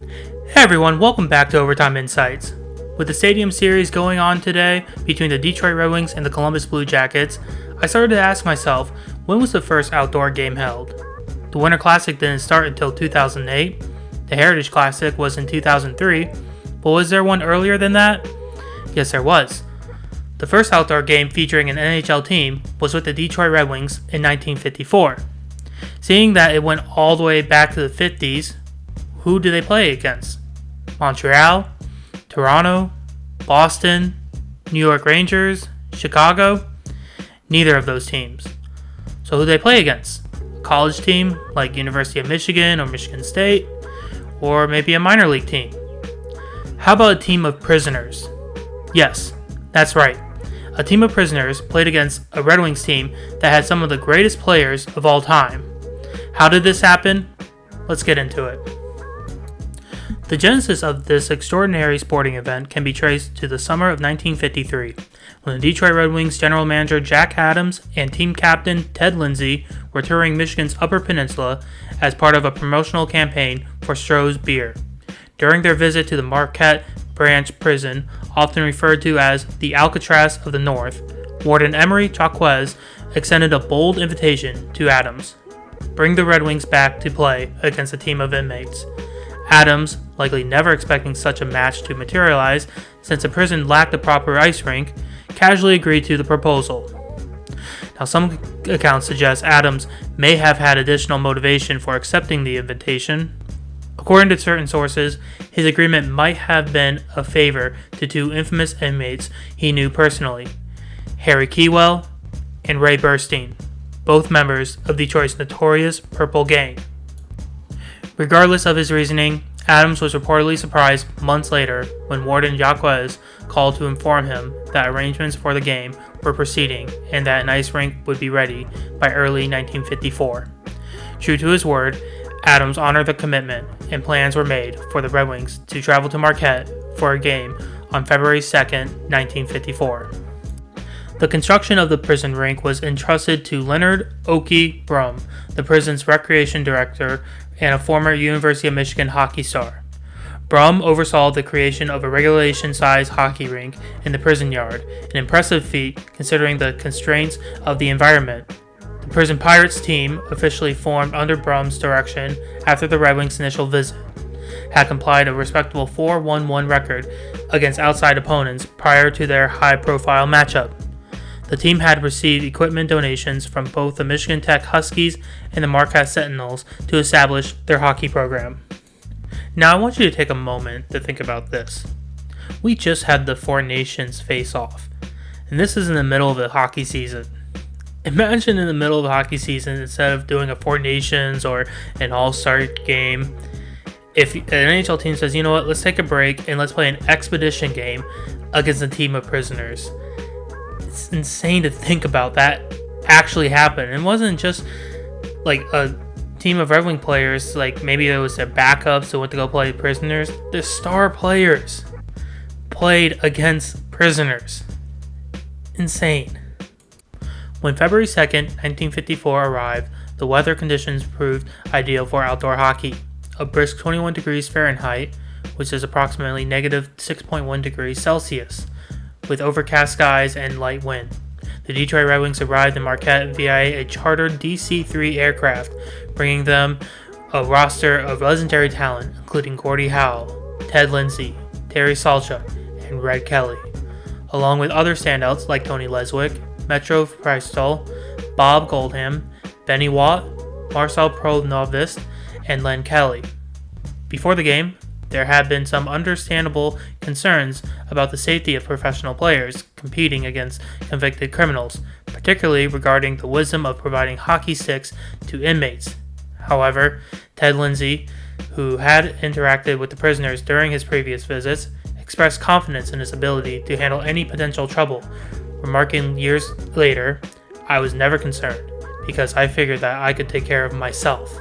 Hey everyone, welcome back to Overtime Insights. With the Stadium Series going on today between the Detroit Red Wings and the Columbus Blue Jackets, I started to ask myself, when was the first outdoor game held? The Winter Classic didn't start until 2008, the Heritage Classic was in 2003, but was there one earlier than that? Yes, there was. The first outdoor game featuring an NHL team was with the Detroit Red Wings in 1954. Seeing that it went all the way back to the 50s, who do they play against? Montreal, Toronto, Boston, New York Rangers, Chicago? Neither of those teams. So who do they play against? A college team like University of Michigan or Michigan State? Or maybe a minor league team? How about a team of prisoners? Yes, that's right. A team of prisoners played against a Red Wings team that had some of the greatest players of all time. How did this happen? Let's get into it. The genesis of this extraordinary sporting event can be traced to the summer of 1953, when the Detroit Red Wings general manager Jack Adams and team captain Ted Lindsay were touring Michigan's Upper Peninsula as part of a promotional campaign for Stroh's beer. During their visit to the Marquette branch prison, often referred to as the Alcatraz of the North, Warden Emery Chaquez extended a bold invitation to Adams. Bring the Red Wings back to play against a team of inmates. Adams, likely never expecting such a match to materialize since the prison lacked a proper ice rink, casually agreed to the proposal. Now, some accounts suggest Adams may have had additional motivation for accepting the invitation. According to certain sources, his agreement might have been a favor to two infamous inmates he knew personally, Harry Keywell and Ray Burstein, both members of Detroit's notorious Purple Gang. Regardless of his reasoning, Adams was reportedly surprised months later when Warden Jaquez called to inform him that arrangements for the game were proceeding and that an ice rink would be ready by early 1954. True to his word, Adams honored the commitment, and plans were made for the Red Wings to travel to Marquette for a game on February 2, 1954. The construction of the prison rink was entrusted to Leonard Okie Brum, the prison's recreation director and a former University of Michigan hockey star. Brum oversaw the creation of a regulation-sized hockey rink in the prison yard, an impressive feat considering the constraints of the environment. The Prison Pirates team, officially formed under Brum's direction after the Red Wings' initial visit, had complied a respectable 4-1-1 record against outside opponents prior to their high-profile matchup. The team had received equipment donations from both the Michigan Tech Huskies and the Marquette Sentinels to establish their hockey program. Now I want you to take a moment to think about this. We just had the Four Nations face-off, and this is in the middle of the hockey season. Imagine in the middle of the hockey season, instead of doing a Four Nations or an All-Star game, if an NHL team says, you know what, let's take a break and let's play an expedition game against a team of prisoners. It's insane to think about that actually happened. It wasn't just like a team of Red Wing players, like maybe it was their backups who went to go play prisoners. The star players played against prisoners. Insane. When February 2nd, 1954 arrived, the weather conditions proved ideal for outdoor hockey. A brisk 21 degrees Fahrenheit, which is approximately negative 6.1 degrees Celsius, with overcast skies and light wind. The Detroit Red Wings arrived in Marquette via a chartered DC-3 aircraft, bringing them a roster of legendary talent, including Gordie Howe, Ted Lindsay, Terry Sawchuk, and Red Kelly, along with other standouts like Tony Leswick, Metro Prestol, Bob Goldham, Benny Watt, Marcel Pronovist, and Len Kelly. Before the game, there had been some understandable concerns about the safety of professional players competing against convicted criminals, particularly regarding the wisdom of providing hockey sticks to inmates. However, Ted Lindsay, who had interacted with the prisoners during his previous visits, expressed confidence in his ability to handle any potential trouble, remarking years later, "I was never concerned, because I figured that I could take care of myself."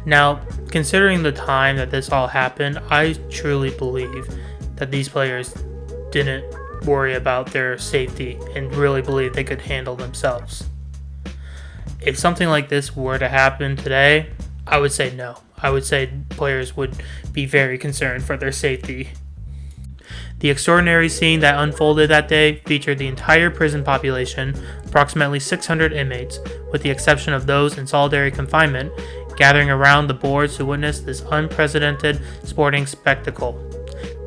Now, considering the time that this all happened, I truly believe that these players didn't worry about their safety and really believe they could handle themselves. If something like this were to happen today, I would say no. I would say players would be very concerned for their safety. The extraordinary scene that unfolded that day featured the entire prison population, approximately 600 inmates, with the exception of those in solitary confinement, gathering around the boards to witness this unprecedented sporting spectacle.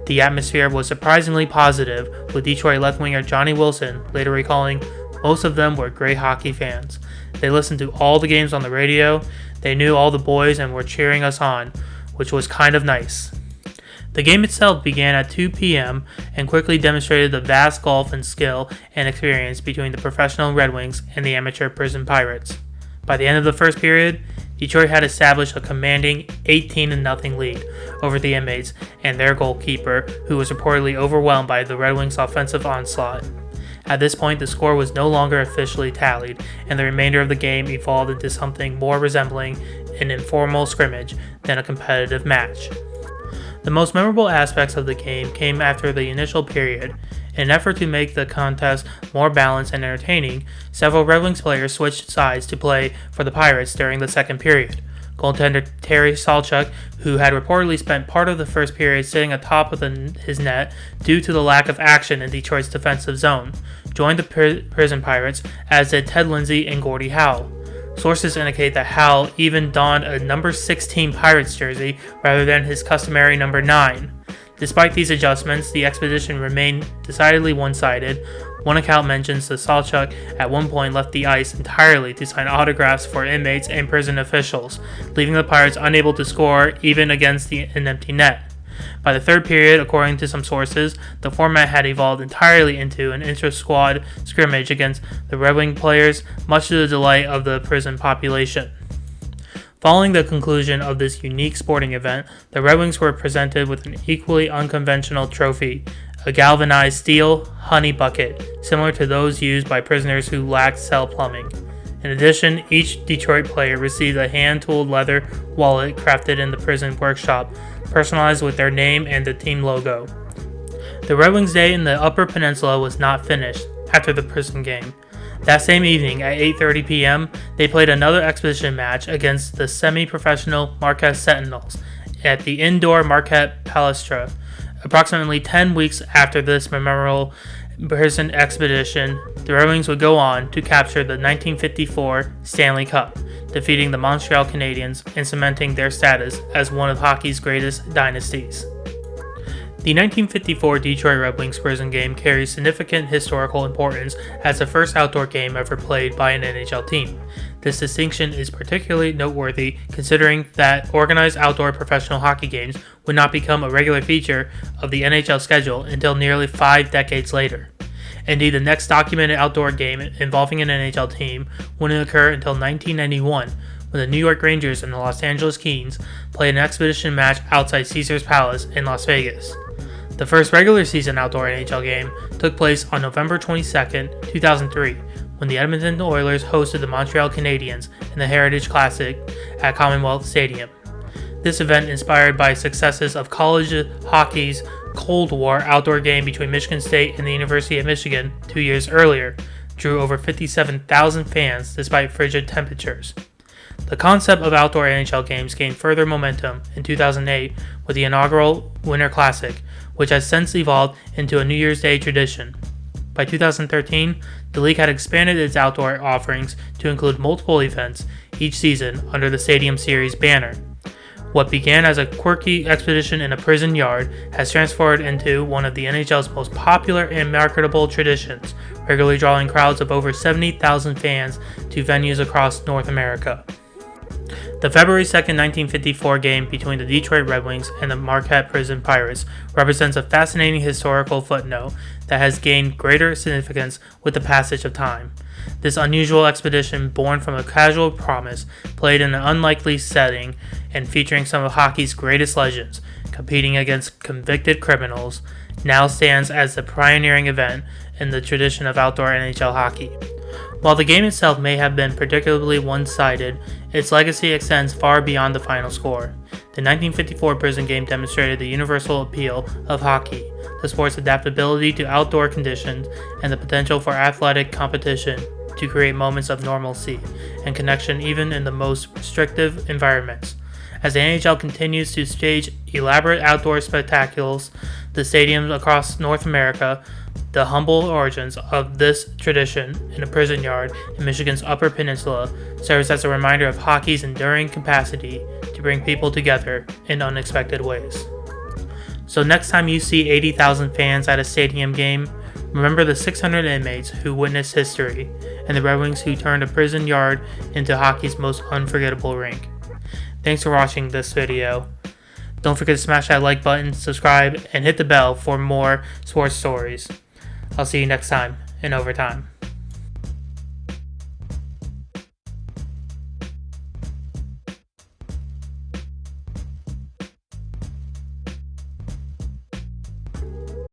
The atmosphere was surprisingly positive, with Detroit left winger Johnny Wilson later recalling, "Most of them were great hockey fans. They listened to all the games on the radio, they knew all the boys and were cheering us on, which was kind of nice." The game itself began at 2 p.m. and quickly demonstrated the vast gulf in skill and experience between the professional Red Wings and the amateur prison Pirates. By the end of the first period, Detroit had established a commanding 18-0 lead over the inmates and their goalkeeper, who was reportedly overwhelmed by the Red Wings' offensive onslaught. At this point, the score was no longer officially tallied, and the remainder of the game evolved into something more resembling an informal scrimmage than a competitive match. The most memorable aspects of the game came after the initial period. In an effort to make the contest more balanced and entertaining, several Red Wings players switched sides to play for the Pirates during the second period. Goaltender Terry Sawchuk, who had reportedly spent part of the first period sitting atop of his net due to the lack of action in Detroit's defensive zone, joined the prison Pirates, as did Ted Lindsay and Gordie Howe. Sources indicate that Howe even donned a number 16 Pirates jersey rather than his customary number 9. Despite these adjustments, the expedition remained decidedly one-sided. One account mentions that Sawchuk at one point left the ice entirely to sign autographs for inmates and prison officials, leaving the Pirates unable to score even against an empty net. By the third period, according to some sources, the format had evolved entirely into an inter-squad scrimmage against the Red Wing players, much to the delight of the prison population. Following the conclusion of this unique sporting event, the Red Wings were presented with an equally unconventional trophy, a galvanized steel honey bucket, similar to those used by prisoners who lacked cell plumbing. In addition, each Detroit player received a hand-tooled leather wallet crafted in the prison workshop, personalized with their name and the team logo. The Red Wings' day in the Upper Peninsula was not finished after the prison game. That same evening at 8:30 p.m., they played another exhibition match against the semi-professional Marquette Sentinels at the indoor Marquette Palestra. Approximately 10 weeks after this memorable prison expedition, the Red Wings would go on to capture the 1954 Stanley Cup, defeating the Montreal Canadiens and cementing their status as one of hockey's greatest dynasties. The 1954 Detroit Red Wings prison game carries significant historical importance as the first outdoor game ever played by an NHL team. This distinction is particularly noteworthy considering that organized outdoor professional hockey games would not become a regular feature of the NHL schedule until nearly 5 decades later. Indeed, the next documented outdoor game involving an NHL team wouldn't occur until 1991, when the New York Rangers and the Los Angeles Kings played an exhibition match outside Caesars Palace in Las Vegas. The first regular season outdoor NHL game took place on November 22, 2003, when the Edmonton Oilers hosted the Montreal Canadiens in the Heritage Classic at Commonwealth Stadium. This event, inspired by successes of college hockey's Cold War outdoor game between Michigan State and the University of Michigan 2 years earlier, drew over 57,000 fans despite frigid temperatures. The concept of outdoor NHL games gained further momentum in 2008 with the inaugural Winter Classic, which has since evolved into a New Year's Day tradition. By 2013, the league had expanded its outdoor offerings to include multiple events each season under the Stadium Series banner. What began as a quirky expedition in a prison yard has transformed into one of the NHL's most popular and marketable traditions, regularly drawing crowds of over 70,000 fans to venues across North America. The February 2, 1954 game between the Detroit Red Wings and the Marquette Prison Pirates represents a fascinating historical footnote that has gained greater significance with the passage of time. This unusual expedition, born from a casual promise, played in an unlikely setting and featuring some of hockey's greatest legends, competing against convicted criminals, now stands as the pioneering event in the tradition of outdoor NHL hockey. While the game itself may have been particularly one-sided, its legacy extends far beyond the final score. The 1954 prison game demonstrated the universal appeal of hockey, the sport's adaptability to outdoor conditions, and the potential for athletic competition to create moments of normalcy and connection even in the most restrictive environments. As the NHL continues to stage elaborate outdoor spectacles, the stadiums across North America, the humble origins of this tradition in a prison yard in Michigan's Upper Peninsula serves as a reminder of hockey's enduring capacity to bring people together in unexpected ways. So next time you see 80,000 fans at a stadium game, remember the 600 inmates who witnessed history and the Red Wings who turned a prison yard into hockey's most unforgettable rink. Thanks for watching this video. Don't forget to smash that like button, subscribe, and hit the bell for more sports stories. I'll see you next time in Overtime.